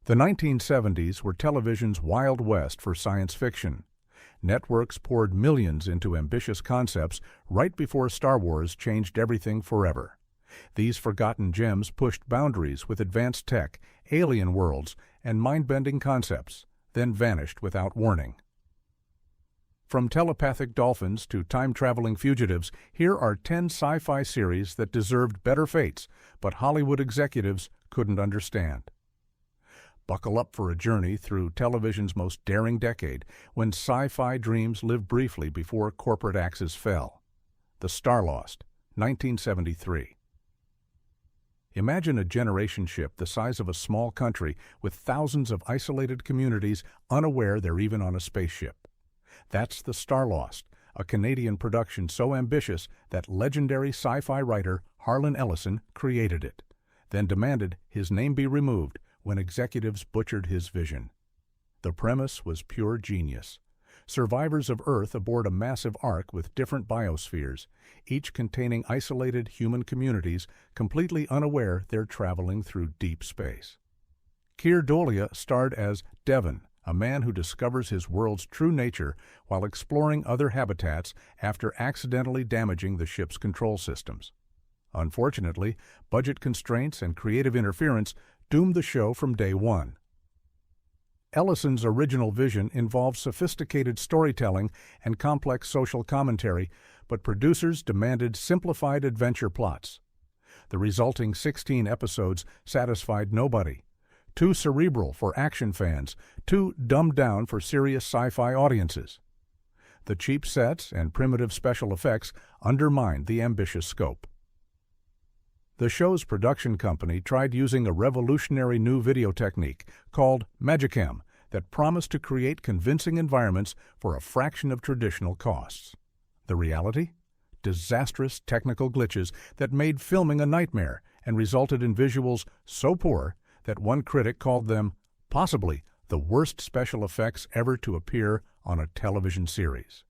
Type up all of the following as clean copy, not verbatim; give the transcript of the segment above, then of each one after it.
The 1970s were television's Wild West for science fiction. Networks poured millions into ambitious concepts right before Star Wars changed everything forever. These forgotten gems pushed boundaries with advanced tech, alien worlds, and mind-bending concepts, then vanished without warning. From telepathic dolphins to time-traveling fugitives, here are 10 sci-fi series that deserved better fates, but Hollywood executives couldn't understand. Buckle up for a journey through television's most daring decade, when sci-fi dreams lived briefly before corporate axes fell. The Starlost, 1973. Imagine a generation ship the size of a small country with thousands of isolated communities unaware they're even on a spaceship. That's The Starlost, a Canadian production so ambitious that legendary sci-fi writer Harlan Ellison created it, then demanded his name be removed when executives butchered his vision. The premise was pure genius. Survivors of Earth aboard a massive ark with different biospheres, each containing isolated human communities completely unaware they're traveling through deep space. Keir Dullea starred as Devon, a man who discovers his world's true nature while exploring other habitats after accidentally damaging the ship's control systems. Unfortunately, budget constraints and creative interference doomed the show from day one. Ellison's original vision involved sophisticated storytelling and complex social commentary, but producers demanded simplified adventure plots. The resulting 16 episodes satisfied nobody. Too cerebral for action fans, too dumbed down for serious sci-fi audiences. The cheap sets and primitive special effects undermined the ambitious scope. The show's production company tried using a revolutionary new video technique called Magicam that promised to create convincing environments for a fraction of traditional costs. The reality? Disastrous technical glitches that made filming a nightmare and resulted in visuals so poor that one critic called them possibly the worst special effects ever to appear on a television series.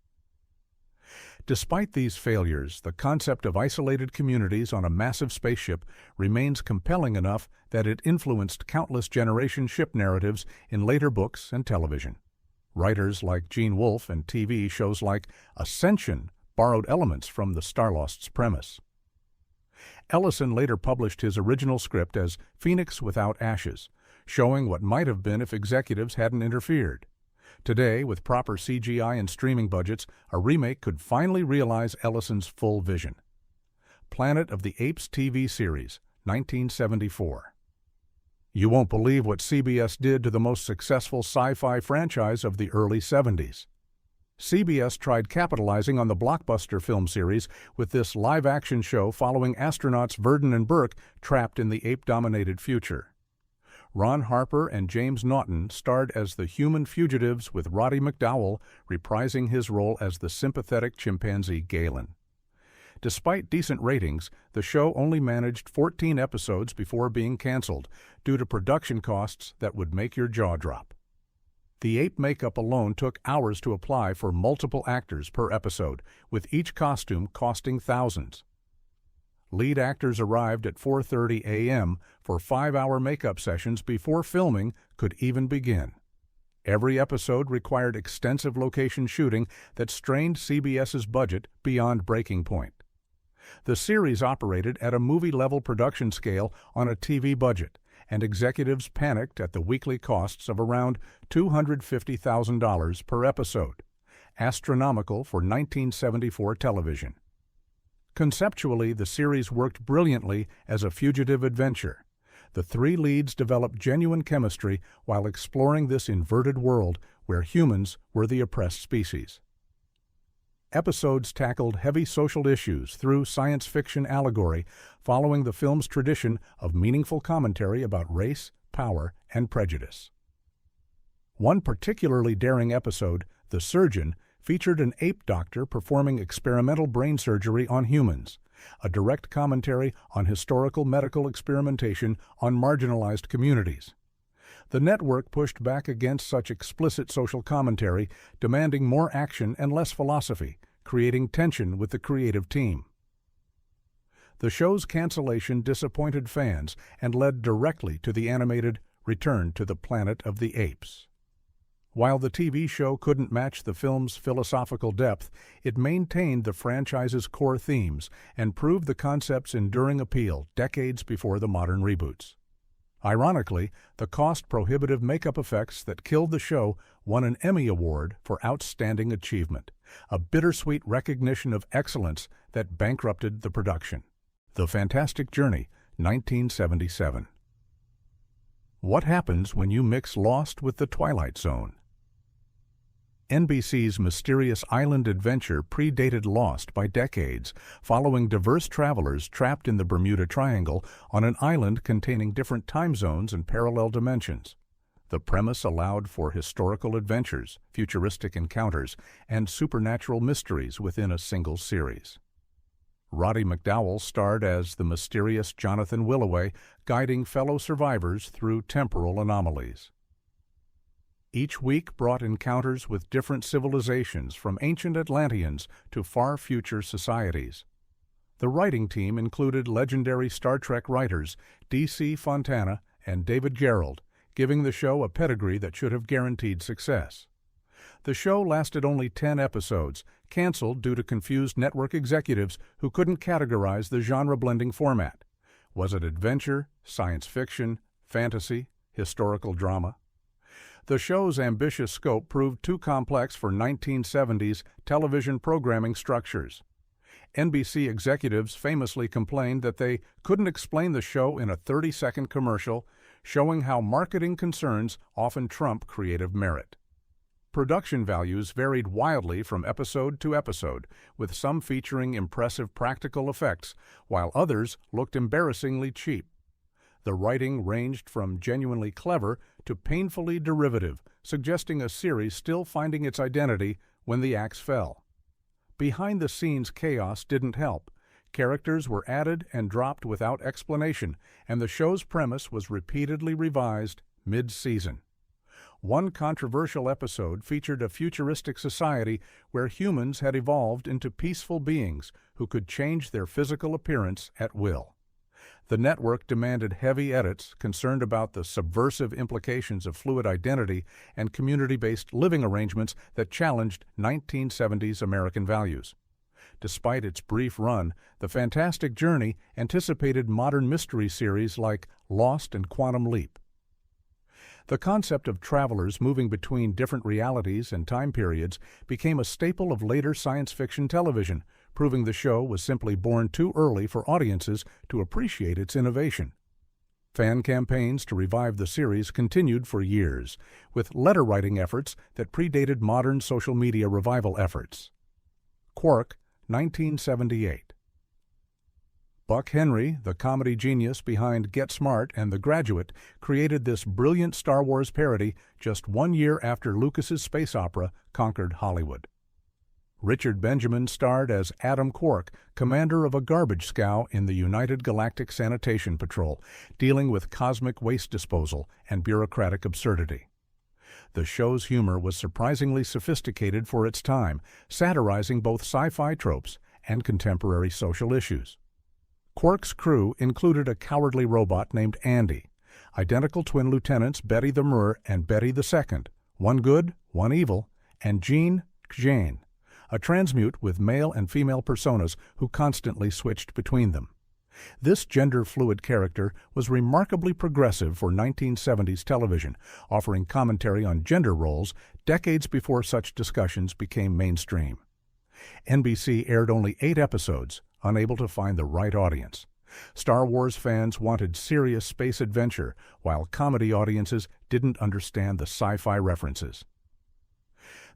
Despite these failures, the concept of isolated communities on a massive spaceship remains compelling enough that it influenced countless generation ship narratives in later books and television. Writers like Gene Wolfe and TV shows like Ascension borrowed elements from the Starlost's premise. Ellison later published his original script as Phoenix Without Ashes, showing what might have been if executives hadn't interfered. Today, with proper CGI and streaming budgets, a remake could finally realize Ellison's full vision. Planet of the Apes TV series, 1974. You won't believe what CBS did to the most successful sci-fi franchise of the early 70s. CBS tried capitalizing on the blockbuster film series with this live-action show following astronauts Verdon and Burke trapped in the ape-dominated future. Ron Harper and James Naughton starred as the human fugitives with Roddy McDowall reprising his role as the sympathetic chimpanzee Galen. Despite decent ratings, the show only managed 14 episodes before being canceled due to production costs that would make your jaw drop. The ape makeup alone took hours to apply for multiple actors per episode, with each costume costing thousands. Lead actors arrived at 4:30 a.m. for 5-hour makeup sessions before filming could even begin. Every episode required extensive location shooting that strained CBS's budget beyond breaking point. The series operated at a movie-level production scale on a TV budget, and executives panicked at the weekly costs of around $250,000 per episode, astronomical for 1974 television. Conceptually, the series worked brilliantly as a fugitive adventure. The three leads developed genuine chemistry while exploring this inverted world where humans were the oppressed species. Episodes tackled heavy social issues through science fiction allegory, following the film's tradition of meaningful commentary about race, power, and prejudice. One particularly daring episode, The Surgeon, featured an ape doctor performing experimental brain surgery on humans, a direct commentary on historical medical experimentation on marginalized communities. The network pushed back against such explicit social commentary, demanding more action and less philosophy, creating tension with the creative team. The show's cancellation disappointed fans and led directly to the animated Return to the Planet of the Apes. While the TV show couldn't match the film's philosophical depth, it maintained the franchise's core themes and proved the concept's enduring appeal decades before the modern reboots. Ironically, the cost-prohibitive makeup effects that killed the show won an Emmy Award for Outstanding Achievement, a bittersweet recognition of excellence that bankrupted the production. The Fantastic Journey, 1977. What happens when you mix Lost with The Twilight Zone? NBC's mysterious island adventure predated Lost by decades, following diverse travelers trapped in the Bermuda Triangle on an island containing different time zones and parallel dimensions. The premise allowed for historical adventures, futuristic encounters, and supernatural mysteries within a single series. Roddy McDowall starred as the mysterious Jonathan Willoway, guiding fellow survivors through temporal anomalies. Each week brought encounters with different civilizations, from ancient Atlanteans to far future societies. The writing team included legendary Star Trek writers D.C. Fontana and David Gerrold, giving the show a pedigree that should have guaranteed success. The show lasted only 10 episodes, canceled due to confused network executives who couldn't categorize the genre-blending format. Was it adventure, science fiction, fantasy, historical drama? The show's ambitious scope proved too complex for 1970s television programming structures. NBC executives famously complained that they couldn't explain the show in a 30-second commercial, showing how marketing concerns often trump creative merit. Production values varied wildly from episode to episode, with some featuring impressive practical effects, while others looked embarrassingly cheap. The writing ranged from genuinely clever to painfully derivative, suggesting a series still finding its identity when the axe fell. Behind-the-scenes chaos didn't help. Characters were added and dropped without explanation, and the show's premise was repeatedly revised mid-season. One controversial episode featured a futuristic society where humans had evolved into peaceful beings who could change their physical appearance at will. The network demanded heavy edits, concerned about the subversive implications of fluid identity and community-based living arrangements that challenged 1970s American values. Despite its brief run, The Fantastic Journey anticipated modern mystery series like Lost and Quantum Leap. The concept of travelers moving between different realities and time periods became a staple of later science fiction television, proving the show was simply born too early for audiences to appreciate its innovation. Fan campaigns to revive the series continued for years, with letter-writing efforts that predated modern social media revival efforts. Quark, 1978. Buck Henry, the comedy genius behind Get Smart and The Graduate, created this brilliant Star Wars parody just 1 year after Lucas's space opera conquered Hollywood. Richard Benjamin starred as Adam Quark, commander of a garbage scow in the United Galactic Sanitation Patrol, dealing with cosmic waste disposal and bureaucratic absurdity. The show's humor was surprisingly sophisticated for its time, satirizing both sci-fi tropes and contemporary social issues. Quark's crew included a cowardly robot named Andy, identical twin lieutenants Betty the Mur and Betty the Second, one good, one evil, and Jean Jane, a transmute with male and female personas who constantly switched between them. This gender-fluid character was remarkably progressive for 1970s television, offering commentary on gender roles decades before such discussions became mainstream. NBC aired only 8 episodes, unable to find the right audience. Star Wars fans wanted serious space adventure, while comedy audiences didn't understand the sci-fi references.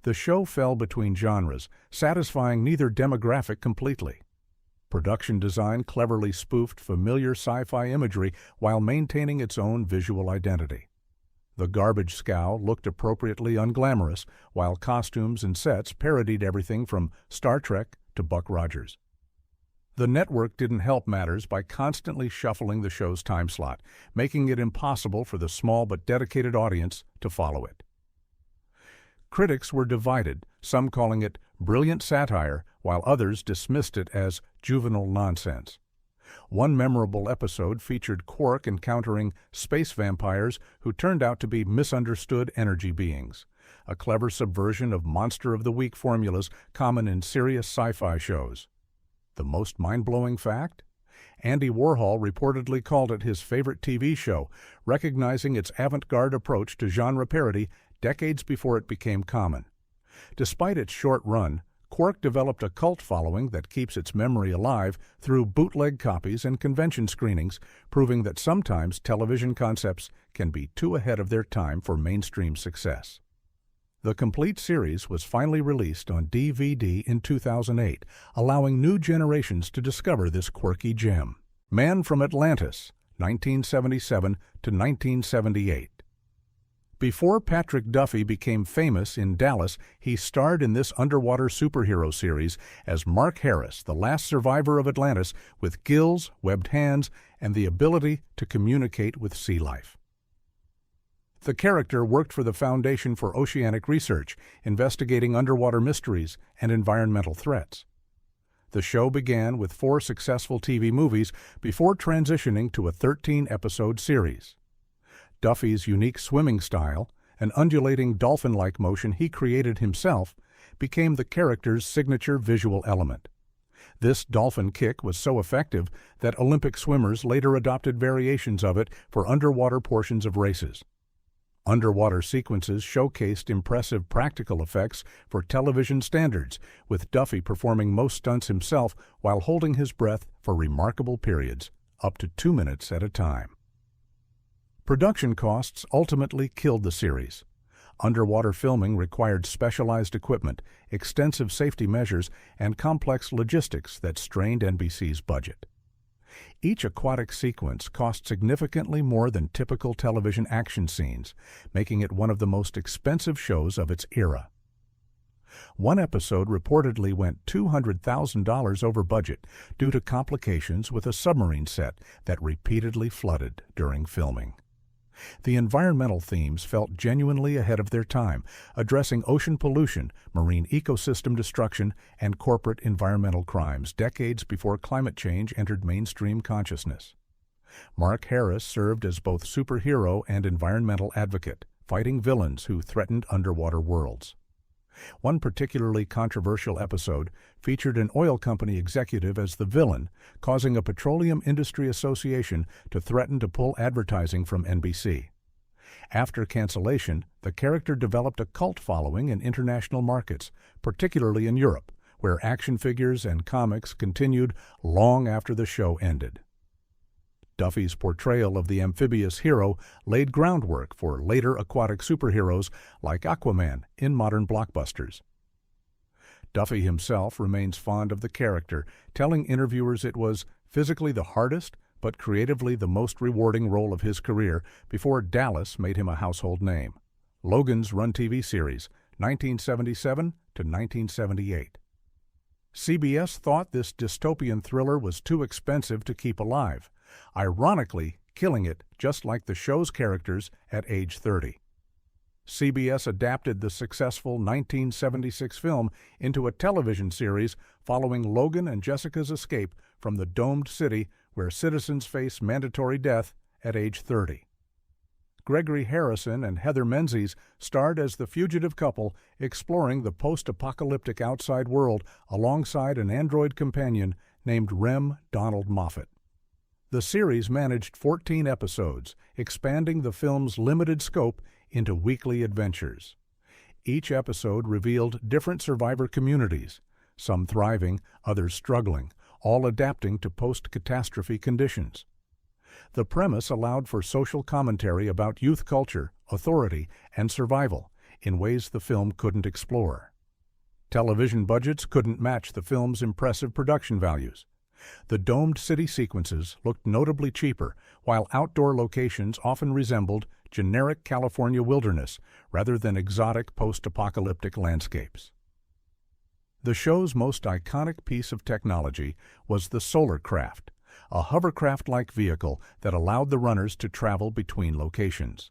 The show fell between genres, satisfying neither demographic completely. Production design cleverly spoofed familiar sci-fi imagery while maintaining its own visual identity. The garbage scow looked appropriately unglamorous, while costumes and sets parodied everything from Star Trek to Buck Rogers. The network didn't help matters by constantly shuffling the show's time slot, making it impossible for the small but dedicated audience to follow it. Critics were divided, some calling it brilliant satire, while others dismissed it as juvenile nonsense. One memorable episode featured Quark encountering space vampires who turned out to be misunderstood energy beings, a clever subversion of Monster of the Week formulas common in serious sci-fi shows. The most mind-blowing fact? Andy Warhol reportedly called it his favorite TV show, recognizing its avant-garde approach to genre parody decades before it became common. Despite its short run, Quark developed a cult following that keeps its memory alive through bootleg copies and convention screenings, proving that sometimes television concepts can be too ahead of their time for mainstream success. The complete series was finally released on DVD in 2008, allowing new generations to discover this quirky gem. Man from Atlantis, 1977 to 1978. Before Patrick Duffy became famous in Dallas, he starred in this underwater superhero series as Mark Harris, the last survivor of Atlantis, with gills, webbed hands, and the ability to communicate with sea life. The character worked for the Foundation for Oceanic Research, investigating underwater mysteries and environmental threats. The show began with 4 successful TV movies before transitioning to a 13-episode series. Duffy's unique swimming style, an undulating dolphin-like motion he created himself, became the character's signature visual element. This dolphin kick was so effective that Olympic swimmers later adopted variations of it for underwater portions of races. Underwater sequences showcased impressive practical effects for television standards, with Duffy performing most stunts himself while holding his breath for remarkable periods, up to 2 minutes at a time. Production costs ultimately killed the series. Underwater filming required specialized equipment, extensive safety measures, and complex logistics that strained NBC's budget. Each aquatic sequence cost significantly more than typical television action scenes, making it one of the most expensive shows of its era. One episode reportedly went $200,000 over budget due to complications with a submarine set that repeatedly flooded during filming. The environmental themes felt genuinely ahead of their time, addressing ocean pollution, marine ecosystem destruction, and corporate environmental crimes decades before climate change entered mainstream consciousness. Mark Harris served as both superhero and environmental advocate, fighting villains who threatened underwater worlds. One particularly controversial episode featured an oil company executive as the villain, causing a petroleum industry association to threaten to pull advertising from NBC. After cancellation, the character developed a cult following in international markets, particularly in Europe, where action figures and comics continued long after the show ended. Duffy's portrayal of the amphibious hero laid groundwork for later aquatic superheroes like Aquaman in modern blockbusters. Duffy himself remains fond of the character, telling interviewers it was physically the hardest but creatively the most rewarding role of his career before Dallas made him a household name. Logans Run TV series, 1977 to 1978. CBS thought this dystopian thriller was too expensive to keep alive, ironically killing it just like the show's characters at age 30. CBS adapted the successful 1976 film into a television series following Logan and Jessica's escape from the domed city where citizens face mandatory death at age 30. Gregory Harrison and Heather Menzies starred as the fugitive couple exploring the post-apocalyptic outside world alongside an android companion named Rem Donald Moffat. The series managed 14 episodes, expanding the film's limited scope into weekly adventures. Each episode revealed different survivor communities, some thriving, others struggling, all adapting to post-catastrophe conditions. The premise allowed for social commentary about youth culture, authority, and survival in ways the film couldn't explore. Television budgets couldn't match the film's impressive production values. The domed city sequences looked notably cheaper, while outdoor locations often resembled generic California wilderness rather than exotic post-apocalyptic landscapes. The show's most iconic piece of technology was the Solar Craft, a hovercraft-like vehicle that allowed the runners to travel between locations.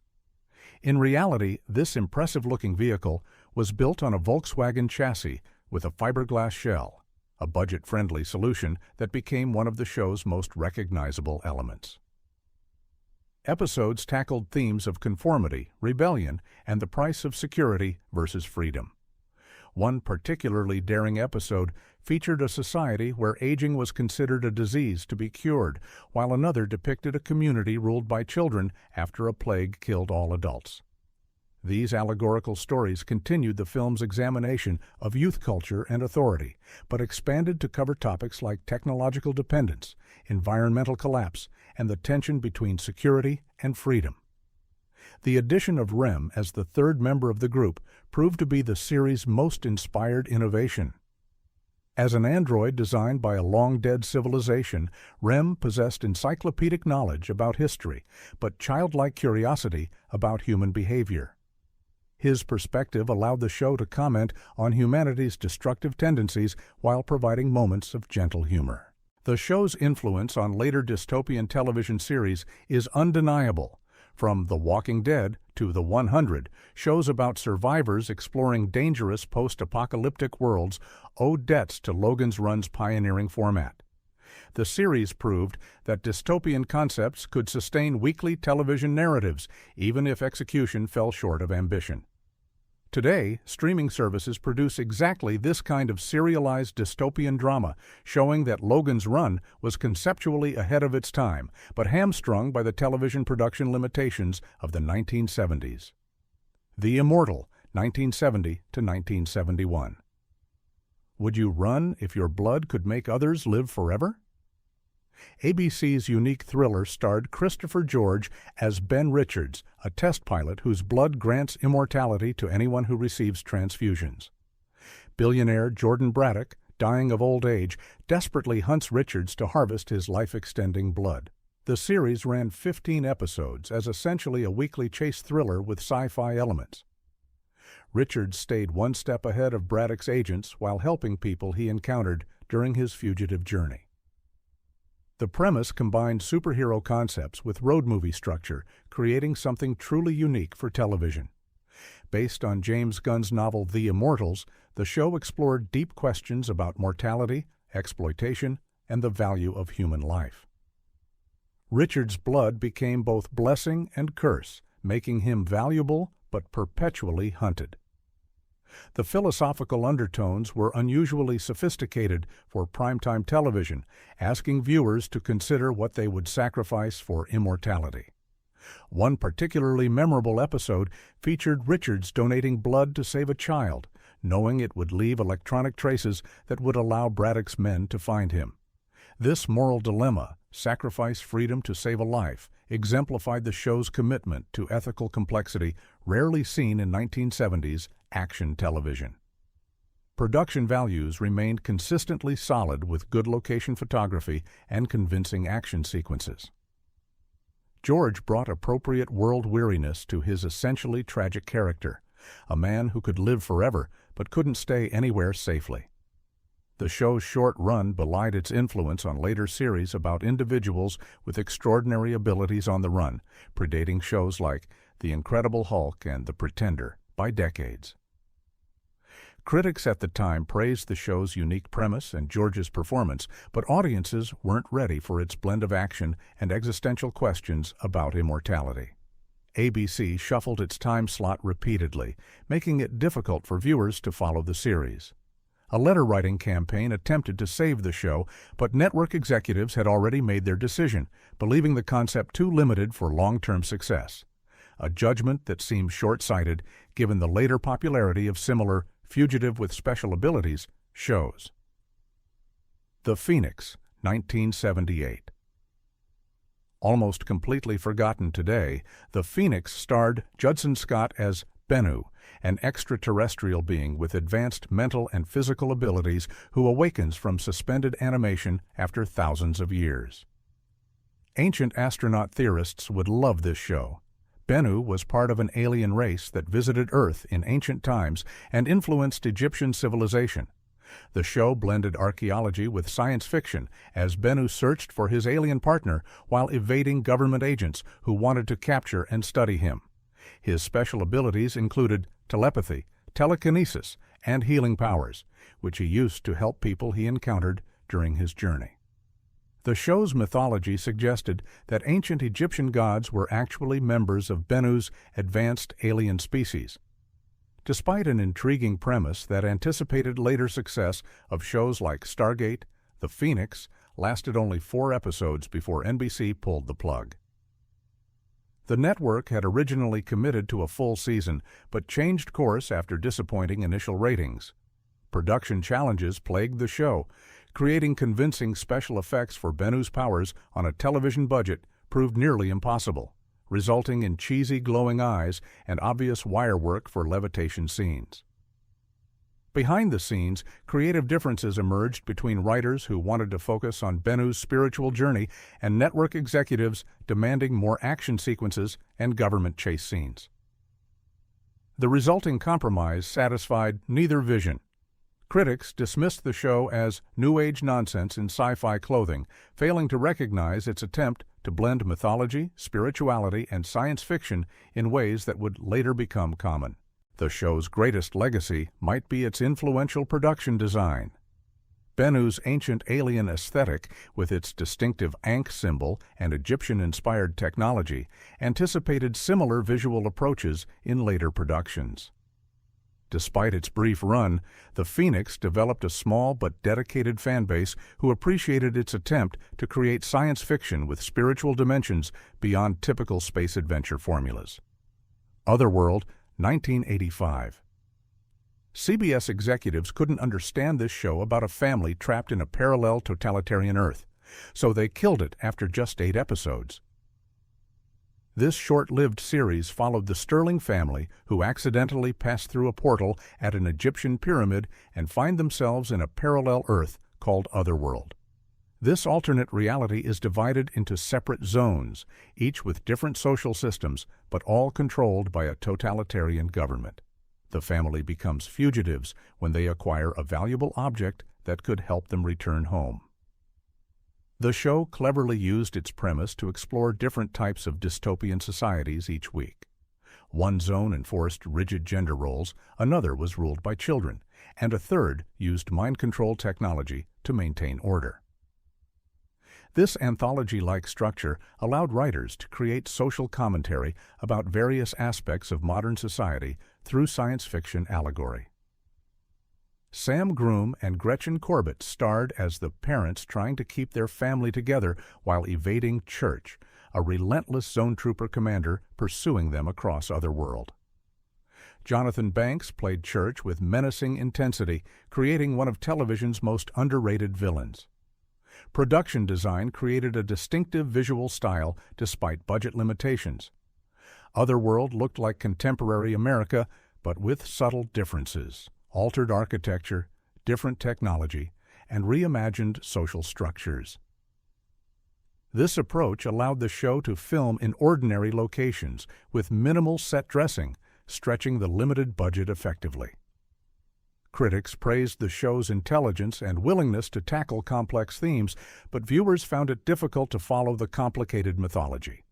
In reality, this impressive-looking vehicle was built on a Volkswagen chassis with a fiberglass shell, a budget-friendly solution that became one of the show's most recognizable elements. Episodes tackled themes of conformity, rebellion, and the price of security versus freedom. One particularly daring episode featured a society where aging was considered a disease to be cured, while another depicted a community ruled by children after a plague killed all adults. These allegorical stories continued the film's examination of youth culture and authority, but expanded to cover topics like technological dependence, environmental collapse, and the tension between security and freedom. The addition of Rem as the third member of the group proved to be the series' most inspired innovation. As an android designed by a long-dead civilization, Rem possessed encyclopedic knowledge about history, but childlike curiosity about human behavior. His perspective allowed the show to comment on humanity's destructive tendencies while providing moments of gentle humor. The show's influence on later dystopian television series is undeniable. From The Walking Dead to The 100, shows about survivors exploring dangerous post-apocalyptic worlds owe debts to Logans Run's pioneering format. The series proved that dystopian concepts could sustain weekly television narratives, even if execution fell short of ambition. Today, streaming services produce exactly this kind of serialized dystopian drama, showing that Logans Run was conceptually ahead of its time, but hamstrung by the television production limitations of the 1970s. The Immortal, 1970 to 1971. Would you run if your blood could make others live forever? ABC's unique thriller starred Christopher George as Ben Richards, a test pilot whose blood grants immortality to anyone who receives transfusions. Billionaire Jordan Braddock, dying of old age, desperately hunts Richards to harvest his life-extending blood. The series ran 15 episodes as essentially a weekly chase thriller with sci-fi elements. Richards stayed one step ahead of Braddock's agents while helping people he encountered during his fugitive journey. The premise combined superhero concepts with road movie structure, creating something truly unique for television. Based on James Gunn's novel The Immortals, the show explored deep questions about mortality, exploitation, and the value of human life. Richard's blood became both blessing and curse, making him valuable but perpetually hunted. The philosophical undertones were unusually sophisticated for primetime television, asking viewers to consider what they would sacrifice for immortality. One particularly memorable episode featured Richards donating blood to save a child, knowing it would leave electronic traces that would allow Braddock's men to find him. This moral dilemma, sacrifice freedom to save a life, exemplified the show's commitment to ethical complexity rarely seen in 1970s action television. Production values remained consistently solid with good location photography and convincing action sequences. George brought appropriate world weariness to his essentially tragic character, a man who could live forever but couldn't stay anywhere safely. The show's short run belied its influence on later series about individuals with extraordinary abilities on the run, predating shows like The Incredible Hulk and The Pretender by decades. Critics at the time praised the show's unique premise and George's performance, but audiences weren't ready for its blend of action and existential questions about immortality. ABC shuffled its time slot repeatedly, making it difficult for viewers to follow the series. A letter-writing campaign attempted to save the show, but network executives had already made their decision, believing the concept too limited for long-term success. A judgment that seemed short-sighted given the later popularity of similar fugitive with special abilities shows. The Phoenix, 1978. Almost completely forgotten today, The Phoenix starred Judson Scott as Bennu, an extraterrestrial being with advanced mental and physical abilities who awakens from suspended animation after thousands of years. Ancient astronaut theorists would love this show. Bennu was part of an alien race that visited Earth in ancient times and influenced Egyptian civilization. The show blended archaeology with science fiction as Bennu searched for his alien partner while evading government agents who wanted to capture and study him. His special abilities included telepathy, telekinesis, and healing powers, which he used to help people he encountered during his journey. The show's mythology suggested that ancient Egyptian gods were actually members of Bennu's advanced alien species. Despite an intriguing premise that anticipated later success of shows like Stargate, The Phoenix lasted only 4 episodes before NBC pulled the plug. The network had originally committed to a full season, but changed course after disappointing initial ratings. Production challenges plagued the show. Creating convincing special effects for Bennu's powers on a television budget proved nearly impossible, resulting in cheesy glowing eyes and obvious wirework for levitation scenes. Behind the scenes, creative differences emerged between writers who wanted to focus on Bennu's spiritual journey and network executives demanding more action sequences and government chase scenes. The resulting compromise satisfied neither vision. Critics dismissed the show as New Age nonsense in sci-fi clothing, failing to recognize its attempt to blend mythology, spirituality, and science fiction in ways that would later become common. The show's greatest legacy might be its influential production design. Bennu's ancient alien aesthetic, with its distinctive Ankh symbol and Egyptian-inspired technology, anticipated similar visual approaches in later productions. Despite its brief run, The Phoenix developed a small but dedicated fanbase who appreciated its attempt to create science fiction with spiritual dimensions beyond typical space adventure formulas. Otherworld, 1985. CBS executives couldn't understand this show about a family trapped in a parallel totalitarian Earth, so they killed it after just 8 episodes. This short-lived series followed the Sterling family who accidentally pass through a portal at an Egyptian pyramid and find themselves in a parallel Earth called Otherworld. This alternate reality is divided into separate zones, each with different social systems, but all controlled by a totalitarian government. The family becomes fugitives when they acquire a valuable object that could help them return home. The show cleverly used its premise to explore different types of dystopian societies each week. One zone enforced rigid gender roles, another was ruled by children, and a third used mind-control technology to maintain order. This anthology-like structure allowed writers to create social commentary about various aspects of modern society through science fiction allegory. Sam Groom and Gretchen Corbett starred as the parents trying to keep their family together while evading Church, a relentless Zone Trooper commander pursuing them across Otherworld. Jonathan Banks played Church with menacing intensity, creating one of television's most underrated villains. Production design created a distinctive visual style despite budget limitations. Otherworld looked like contemporary America, but with subtle differences. Altered architecture, different technology, and reimagined social structures. This approach allowed the show to film in ordinary locations with minimal set dressing, stretching the limited budget effectively. Critics praised the show's intelligence and willingness to tackle complex themes, but viewers found it difficult to follow the complicated mythology.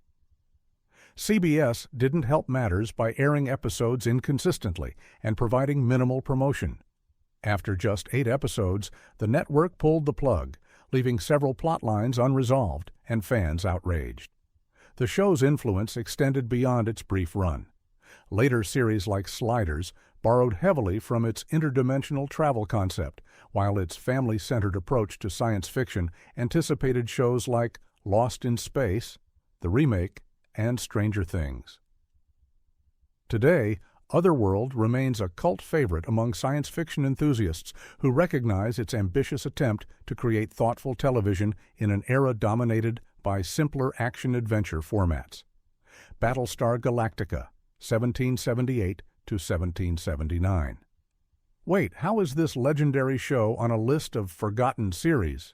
CBS didn't help matters by airing episodes inconsistently and providing minimal promotion. After just 8 episodes, the network pulled the plug, leaving several plot lines unresolved and fans outraged. The show's influence extended beyond its brief run. Later series like Sliders borrowed heavily from its interdimensional travel concept, while its family-centered approach to science fiction anticipated shows like Lost in Space, the remake, and Stranger Things. Today, Otherworld remains a cult favorite among science fiction enthusiasts who recognize its ambitious attempt to create thoughtful television in an era dominated by simpler action-adventure formats. Battlestar Galactica, 1778 to 1779. Wait, how is this legendary show on a list of forgotten series?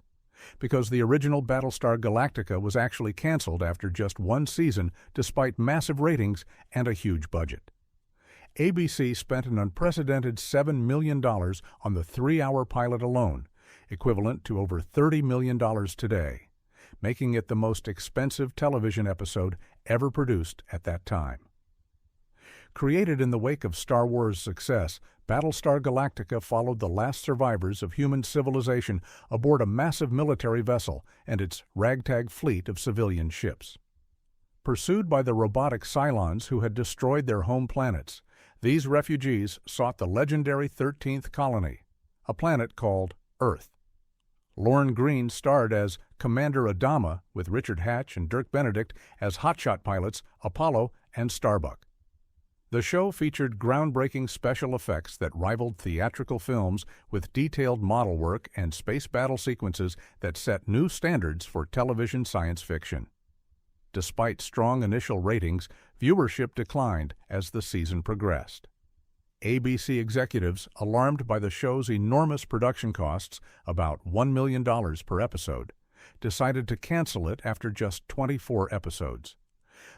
Because the original Battlestar Galactica was actually canceled after just 1 season despite massive ratings and a huge budget. ABC spent an unprecedented $7 million on the 3-hour pilot alone, equivalent to over $30 million today, making it the most expensive television episode ever produced at that time. Created in the wake of Star Wars' success, Battlestar Galactica followed the last survivors of human civilization aboard a massive military vessel and its ragtag fleet of civilian ships. Pursued by the robotic Cylons who had destroyed their home planets, these refugees sought the legendary 13th colony, a planet called Earth. Lorne Greene starred as Commander Adama, with Richard Hatch and Dirk Benedict as hotshot pilots Apollo and Starbuck. The show featured groundbreaking special effects that rivaled theatrical films, with detailed model work and space battle sequences that set new standards for television science fiction. Despite strong initial ratings, viewership declined as the season progressed. ABC executives, alarmed by the show's enormous production costs, about $1 million per episode, decided to cancel it after just 24 episodes.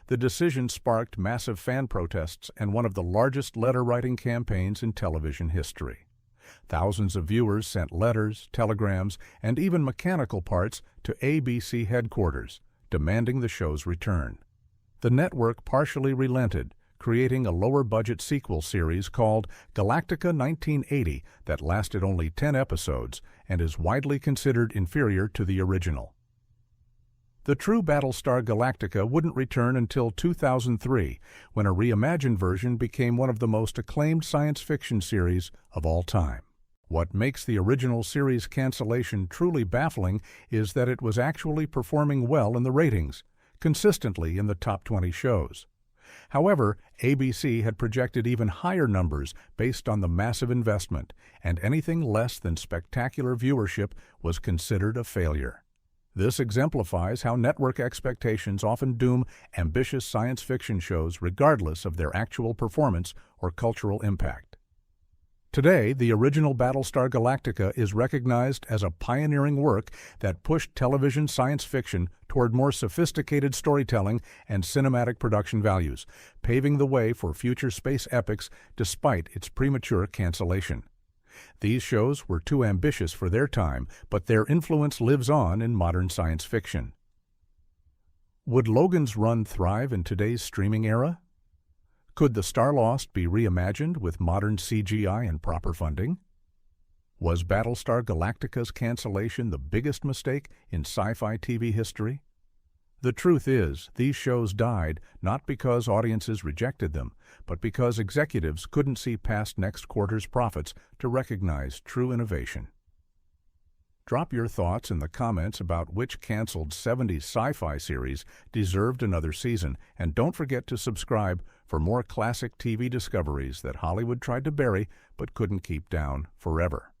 The decision sparked massive fan protests and one of the largest letter-writing campaigns in television history. Thousands of viewers sent letters, telegrams, and even mechanical parts to ABC headquarters, demanding the show's return. The network partially relented, creating a lower-budget sequel series called Galactica 1980 that lasted only 10 episodes and is widely considered inferior to the original. The true Battlestar Galactica wouldn't return until 2003, when a reimagined version became one of the most acclaimed science fiction series of all time. What makes the original series cancellation truly baffling is that it was actually performing well in the ratings, consistently in the top 20 shows. However, ABC had projected even higher numbers based on the massive investment, and anything less than spectacular viewership was considered a failure. This exemplifies how network expectations often doom ambitious science fiction shows regardless of their actual performance or cultural impact. Today, the original Battlestar Galactica is recognized as a pioneering work that pushed television science fiction toward more sophisticated storytelling and cinematic production values, paving the way for future space epics despite its premature cancellation. These shows were too ambitious for their time, but their influence lives on in modern science fiction. Would Logans Run thrive in today's streaming era? Could the Star Lost be reimagined with modern CGI and proper funding? Was Battlestar Galactica's cancellation the biggest mistake in sci-fi TV history? The truth is, these shows died not because audiences rejected them, but because executives couldn't see past next quarter's profits to recognize true innovation. Drop your thoughts in the comments about which canceled 70s sci-fi series deserved another season, and don't forget to subscribe for more classic TV discoveries that Hollywood tried to bury but couldn't keep down forever.